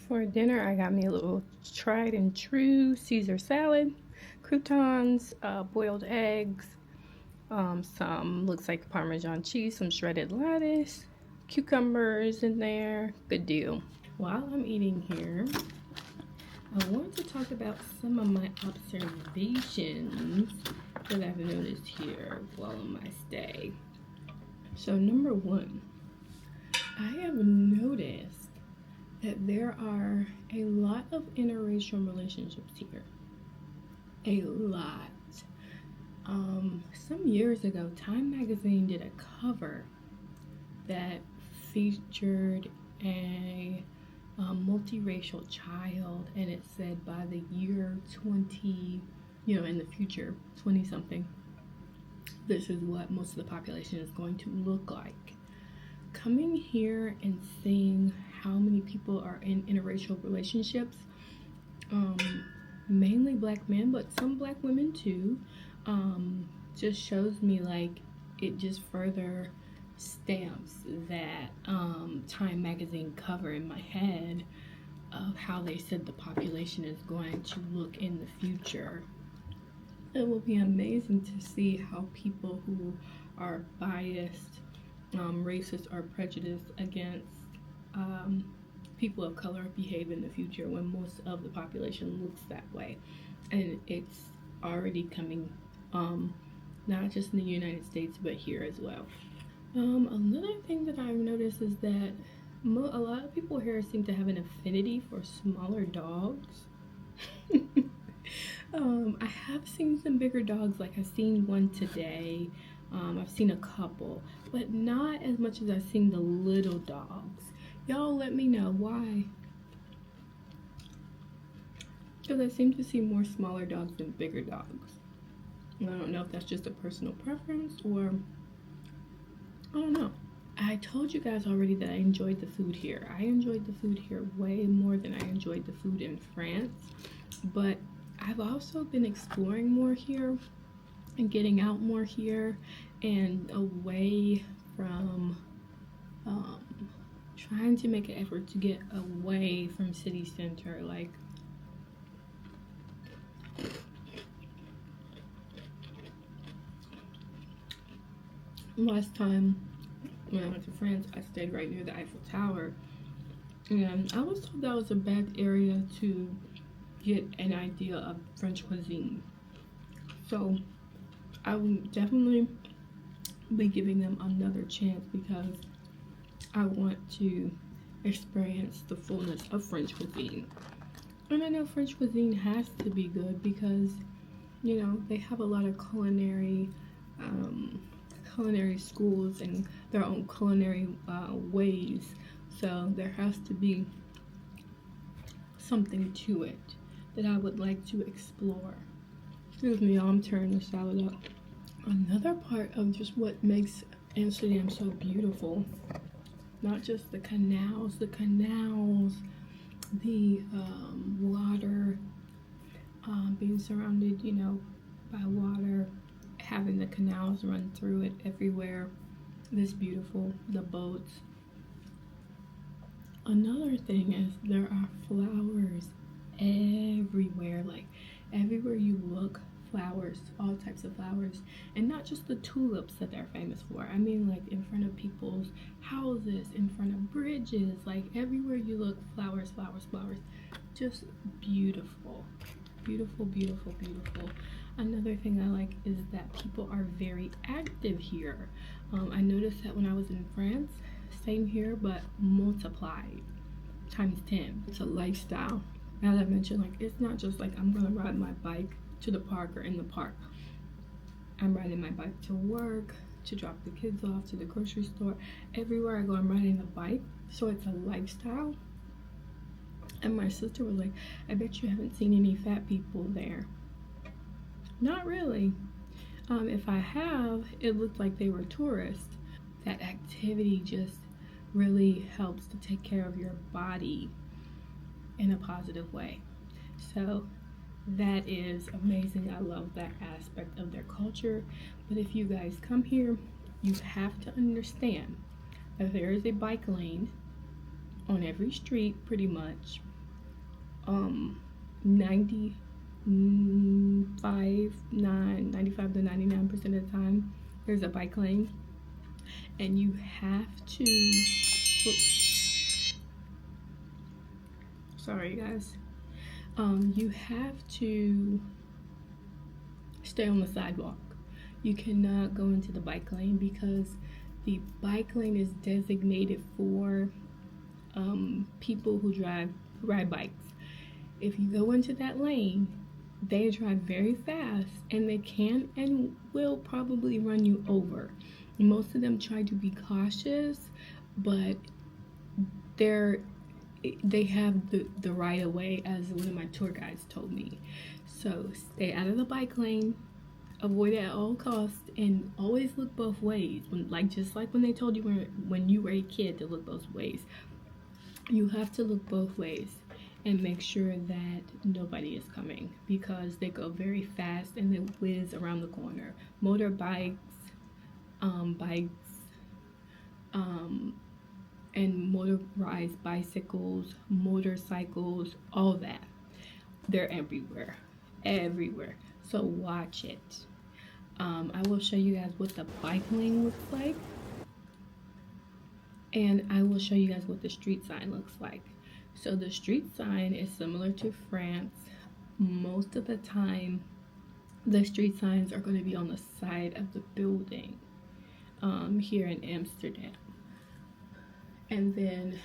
For dinner, I got me a little tried and true Caesar salad, croutons, boiled eggs, some looks like Parmesan cheese, some shredded lettuce, cucumbers in there. Good deal. While I'm eating here, I want to talk about some of my observations that I've noticed here while on my stay. So number one, I have noticed that there are a lot of interracial relationships here. A lot. Some years ago, Time magazine did a cover that featured a multiracial child, and it said by the year 20, in the future, 20 something, this is what most of the population is going to look like. Coming here and seeing how many people are in interracial relationships, mainly black men, but some black women too, just shows me like it just further stamps that Time magazine cover in my head of how they said the population is going to look in the future. It will be amazing to see how people who are biased, racist, or prejudiced against people of color behave in the future when most of the population looks that way. And it's already coming, not just in the United States, but here as well. Another thing that I've noticed is that a lot of people here seem to have an affinity for smaller dogs. I have seen some bigger dogs, like I've seen one today. I've seen a couple, but not as much as I've seen the little dogs. Y'all let me know why. Because I seem to see more smaller dogs than bigger dogs. And I don't know if that's just a personal preference or I don't know. I told you guys already that I enjoyed the food here. I enjoyed the food here way more than I enjoyed the food in France. But I've also been exploring more here and getting out more here and away from trying to make an effort to get away from city center. Like, last time when I went to France, I stayed right near the Eiffel Tower, and I was told that was a bad area to get an idea of French cuisine. So I will definitely be giving them another chance because I want to experience the fullness of French cuisine. And I know French cuisine has to be good because, they have a lot of culinary schools and their own culinary ways. So there has to be something to it that I would like to explore. Excuse me, y'all, I'm tearing the salad up. Another part of just what makes Amsterdam so beautiful, not just the canals, the water, being surrounded, by water, having the canals run through it everywhere. This beautiful, the boats. Another thing is there are flowers everywhere. Like everywhere you look, flowers, all types of flowers, and not just the tulips that they're famous for. I mean, like in front of people's houses, in front of bridges, like everywhere you look, flowers, flowers, flowers. Just beautiful, beautiful, beautiful, beautiful. Another thing I like is that people are very active here. I noticed that when I was in France, same here, but multiplied times 10. It's a lifestyle. As I mentioned, like it's not just like I'm gonna ride my bike to the park or in the park. I'm riding my bike to work, to drop the kids off, to the grocery store. Everywhere I go, I'm riding the bike. So it's a lifestyle. And my sister was like, I bet you haven't seen any fat people there. Not really. If I have, it looked like they were tourists. That activity just really helps to take care of your body in a positive way. So that is amazing. I love that aspect of their culture. But if you guys come here, you have to understand that there is a bike lane on every street pretty much. 95 to 99% of the time there's a bike lane, and you have to, oops, sorry guys, you have to stay on the sidewalk. You cannot go into the bike lane because the bike lane is designated for people who ride bikes. If you go into that lane, they drive very fast, and they can and will probably run you over. Most of them try to be cautious, but they have the right of way, as one of my tour guides told me. So stay out of the bike lane, avoid it at all costs, and always look both ways. Just like when they told you when you were a kid to look both ways, you have to look both ways and make sure that nobody is coming, because they go very fast and they whiz around the corner. Motorbikes, bikes, and motorized bicycles, motorcycles, all that. They're everywhere. So watch it. I will show you guys what the bike lane looks like, and I will show you guys what the street sign looks like. So the street sign is similar to France. Most of the time, the street signs are going to be on the side of the building here in Amsterdam. And then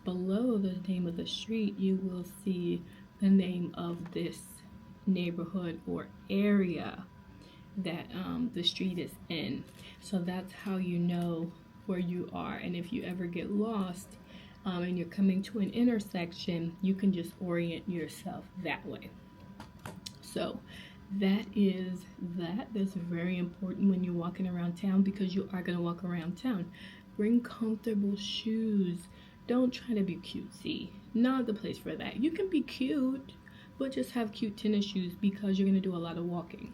below the name of the street, you will see the name of this neighborhood or area that the street is in. So that's how you know where you are. And if you ever get lost and you're coming to an intersection, you can just orient yourself that way. So that's very important when you're walking around town, because you are going to walk around town. Bring comfortable shoes. Don't try to be cutesy. Not the place for that. You can be cute, but just have cute tennis shoes, because you're going to do a lot of walking.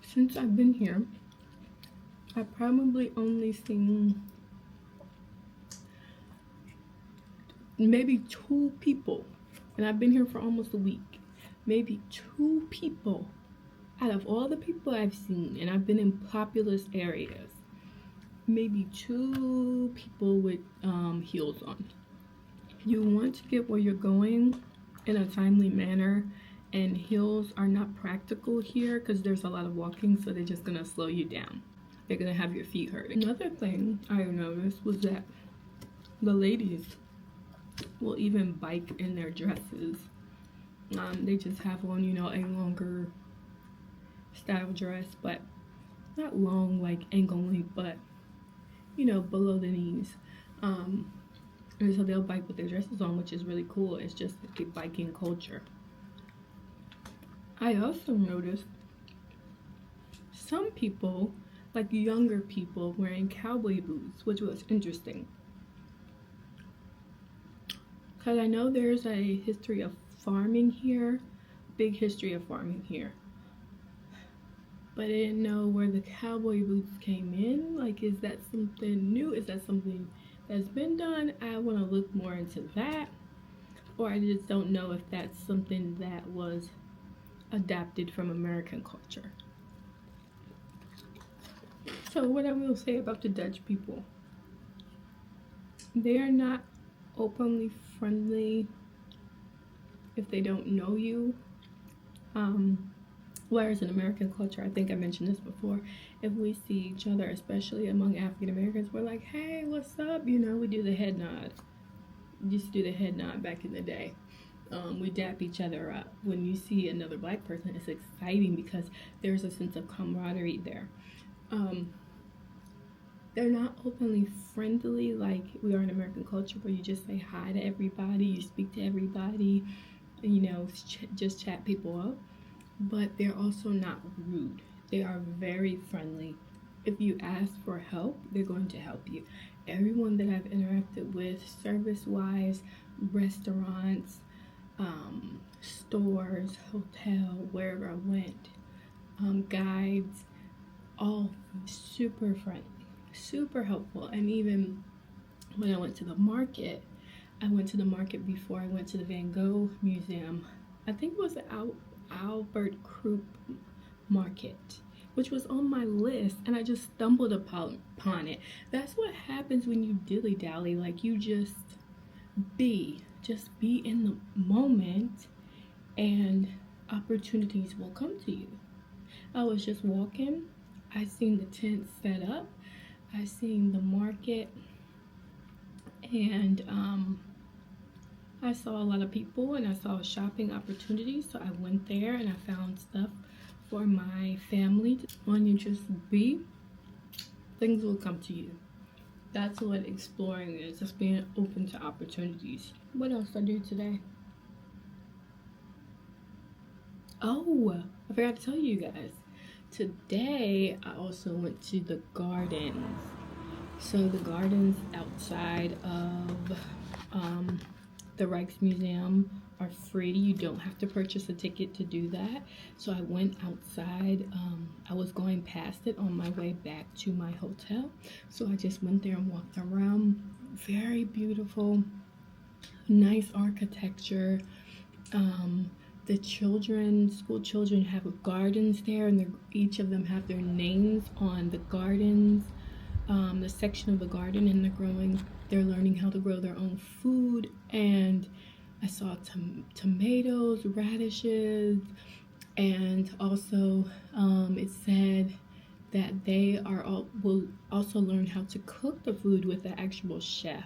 Since I've been here, I've probably only seen maybe 2 people, and I've been here for almost a week. Maybe 2 people out of all the people I've seen, and I've been in populous areas, maybe 2 people with heels on. You want to get where you're going in a timely manner, and heels are not practical here because there's a lot of walking, so they're just gonna slow you down. They're gonna have your feet hurting. Another thing I noticed was that the ladies will even bike in their dresses. They just have on, a longer style dress, but not long like ankle length, but below the knees. And so they'll bike with their dresses on, which is really cool. It's just a biking culture. I also noticed some people, like younger people, wearing cowboy boots, which was interesting. Because I know there's a history of farming here, big history of farming here. But I didn't know where the cowboy boots came in. Like, is that something new? Is that something that's been done? I want to look more into that. Or I just don't know if that's something that was adapted from American culture. So what I will say about the Dutch people, they are not openly friendly if they don't know you. Whereas in American culture, I think I mentioned this before, if we see each other, especially among African Americans, we're like, hey, what's up? We do the head nod. We used to do the head nod back in the day. We dap each other up. When you see another black person, it's exciting because there's a sense of camaraderie there. They're not openly friendly like we are in American culture, where you just say hi to everybody, you speak to everybody, just chat people up. But they're also not rude. They are very friendly. If you ask for help, they're going to help you. Everyone that I've interacted with, service-wise, restaurants, stores, hotel, wherever I went, guides, all super friendly, super helpful. And even when I went to the market, I went to the market before I went to the Van Gogh Museum. I think it was the Albert Krupp Market, which was on my list, and I just stumbled upon it. That's what happens when you dilly dally. Like, you just be in the moment, and opportunities will come to you. I was just walking. I seen the tent set up. I seen the market, and I saw a lot of people, and I saw shopping opportunities. So I went there and I found stuff for my family. When you just be, things will come to you. That's what exploring is, just being open to opportunities. What else did I do today? Oh, I forgot to tell you guys. Today, I also went to the gardens. So the gardens outside of the Rijksmuseum are free. You don't have to purchase a ticket to do that. So I went outside. I was going past it on my way back to my hotel. So I just went there and walked around. Very beautiful, nice architecture. The school children have gardens there, and each of them have their names on the gardens, the section of the garden, and they're learning how to grow their own food. And I saw tomatoes, radishes, and also it said that they will also learn how to cook the food with the actual chef,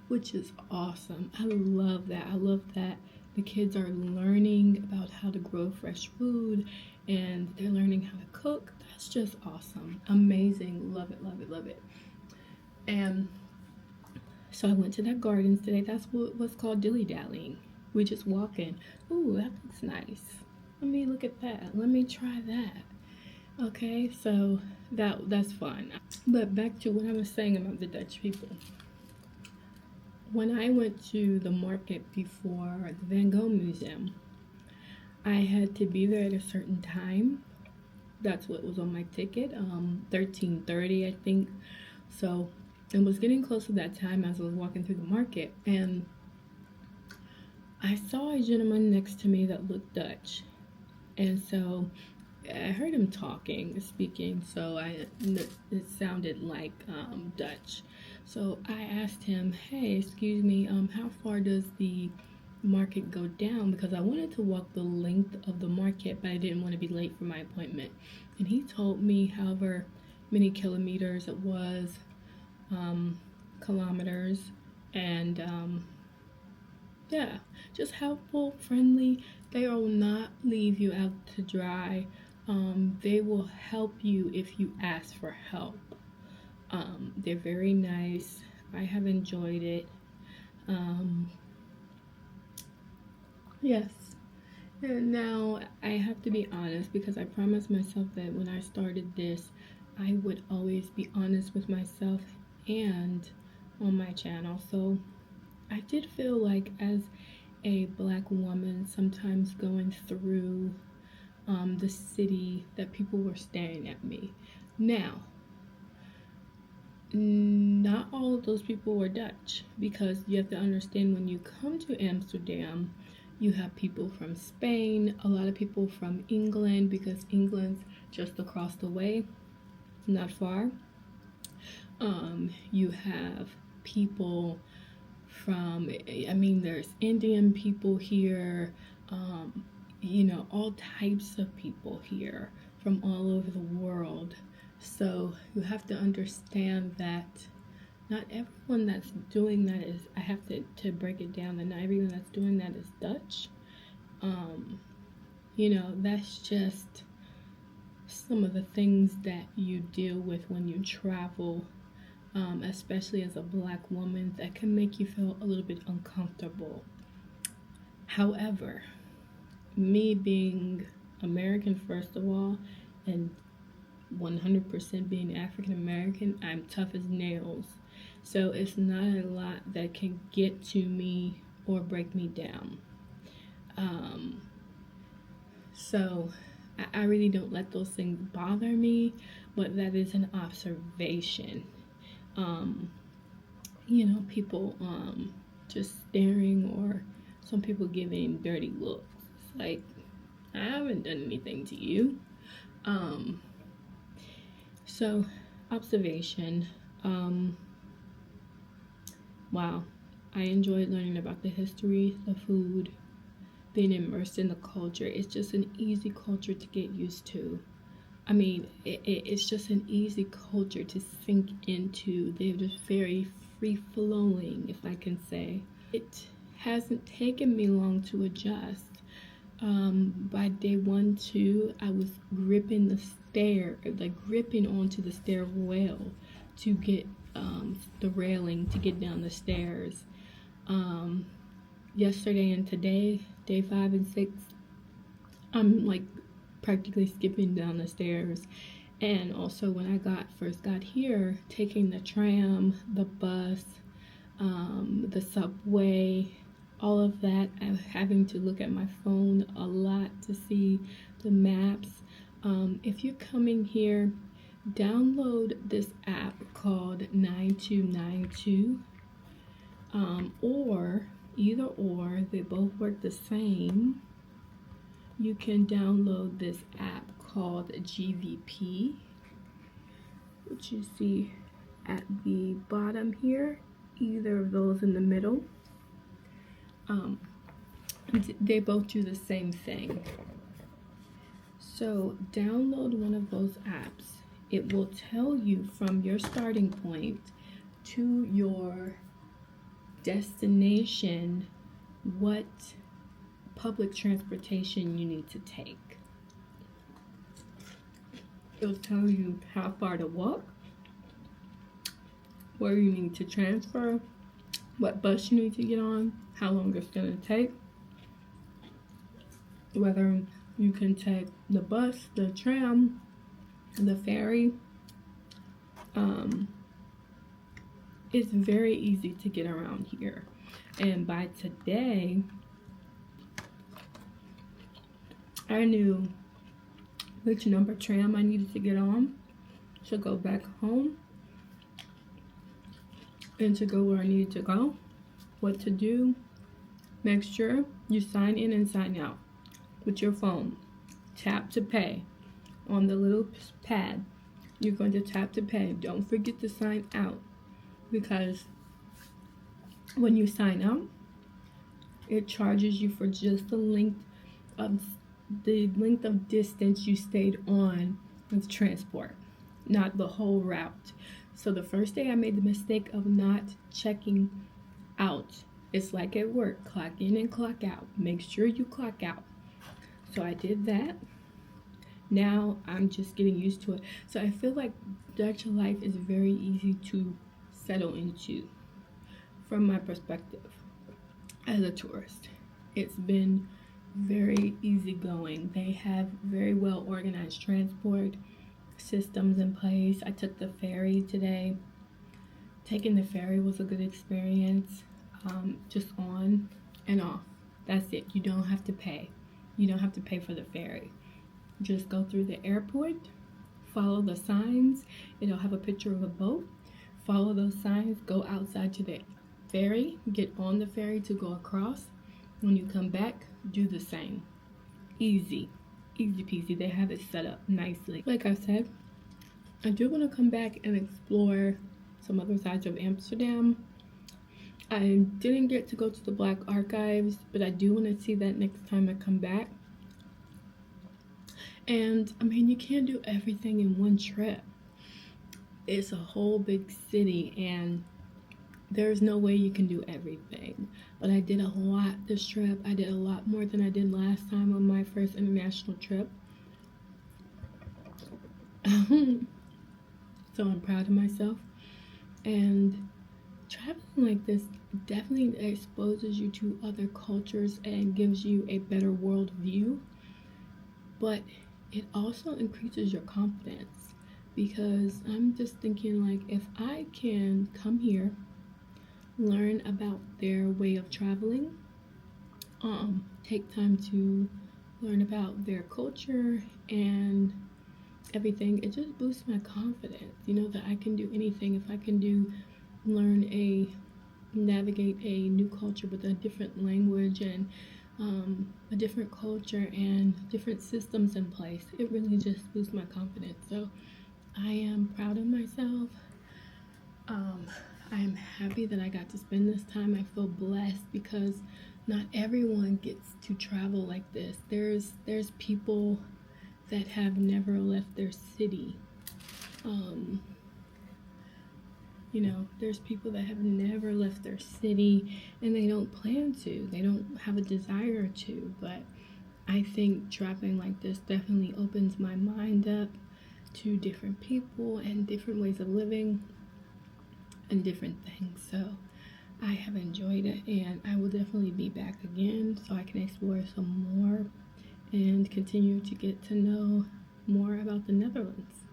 which is awesome. I love that. I love that the kids are learning about how to grow fresh food, and they're learning how to cook. That's just awesome. Amazing. Love it, love it, love it. And so I went to that gardens today. That's what's called dilly-dallying. We just walking. Ooh, that looks nice. Let me look at that. Let me try that. Okay, so that's fun. But back to what I was saying about the Dutch people. When I went to the market before the Van Gogh Museum, I had to be there at a certain time. That's what was on my ticket, 13:30, I think. So it was getting close to that time as I was walking through the market, and I saw a gentleman next to me that looked Dutch. And so I heard him speaking, so it sounded like Dutch. So I asked him, hey, excuse me, how far does the market go down? Because I wanted to walk the length of the market, but I didn't want to be late for my appointment. And he told me however many kilometers it was, kilometers, and yeah, just helpful, friendly. They will not leave you out to dry. They will help you if you ask for help. They're very nice. I have enjoyed it. Yes. And now I have to be honest, because I promised myself that when I started this, I would always be honest with myself and on my channel. So I did feel like, as a Black woman, sometimes going through the city, that people were staring at me. Now, not all of those people were Dutch, because you have to understand, when you come to Amsterdam, you have people from Spain, a lot of people from England, because England's just across the way, not far. You have people from, there's Indian people here, all types of people here from all over the world. So you have to understand that not everyone that's doing that is, I have to break it down, that not everyone that's doing that is Dutch. That's just some of the things that you deal with when you travel, especially as a Black woman, that can make you feel a little bit uncomfortable. However, me being American, first of all, and 100% being African American, I'm tough as nails. So it's not a lot that can get to me or break me down. So I really don't let those things bother me, but that is an observation. People just staring, or some people giving dirty looks. It's like, I haven't done anything to you. So observation. Wow, I enjoyed learning about the history, the food, being immersed in the culture. It's just an easy culture to get used to. I mean, it's just an easy culture to sink into. They're just very free flowing, if I can say. It hasn't taken me long to adjust. By day 1, 2, I was gripping the stair, like gripping onto the stairwell to get the railing to get down the stairs. Yesterday and today, day 5 and 6, I'm like practically skipping down the stairs. And also when I first got here, taking the tram, the bus, the subway, all of that, I'm having to look at my phone a lot to see the maps. If you're coming here, download this app called 9292, or either or, they both work the same. You can download this app called GVP, which you see at the bottom here, either of those in the middle. They both do the same thing. So download one of those apps. It will tell you from your starting point to your destination what public transportation you need to take. It'll tell you how far to walk, where you need to transfer, what bus you need to get on, how long it's going to take, whether you can take the bus, the tram, the ferry. It's very easy to get around here. And by today, I knew which number tram I needed to get on to go back home and to go where I needed to go, what to do. Make sure you sign in and sign out with your phone. Tap to pay on the little pad. You're going to tap to pay. Don't forget to sign out, because when you sign out, it charges you for just the length of distance you stayed on with transport, not the whole route. So the first day I made the mistake of not checking out. It's like at work, clock in and clock out. Make sure you clock out. So I did that. Now I'm just getting used to it. So I feel like Dutch life is very easy to settle into from my perspective as a tourist. It's been very easygoing. They have very well organized transport systems in place. I took the ferry today. Taking the ferry was a good experience. Just on and off. That's it. You don't have to pay. You don't have to pay for the ferry. Just go through the airport, follow the signs. It'll have a picture of a boat. Follow those signs, go outside to the ferry, get on the ferry to go across. When you come back, do the same. Easy peasy. They have it set up nicely. Like I said, I do want to come back and explore some other sides of Amsterdam. I didn't get to go to the Black Archives, but I do want to see that next time I come back. And I mean, you can't do everything in one trip. It's a whole big city, and there's no way you can do everything. But I did a lot this trip. I did a lot more than I did last time on my first international trip. So I'm proud of myself. And traveling like this definitely exposes you to other cultures and gives you a better world view. But it also increases your confidence, because I'm just thinking, like, if I can come here, learn about their way of traveling, take time to learn about their culture and everything, it just boosts my confidence, you know, that I can do anything. If I can learn a navigate a new culture with a different language and a different culture and different systems in place. It really just boosts my confidence. So I am proud of myself. Um, I am happy that I got to spend this time. I feel blessed because not everyone gets to travel like this. There's people that have never left their city. Um, there's people that have never left their city and they don't plan to. They don't have a desire to. But I think traveling like this definitely opens my mind up to different people and different ways of living and different things. So I have enjoyed it and I will definitely be back again so I can explore some more and continue to get to know more about the Netherlands.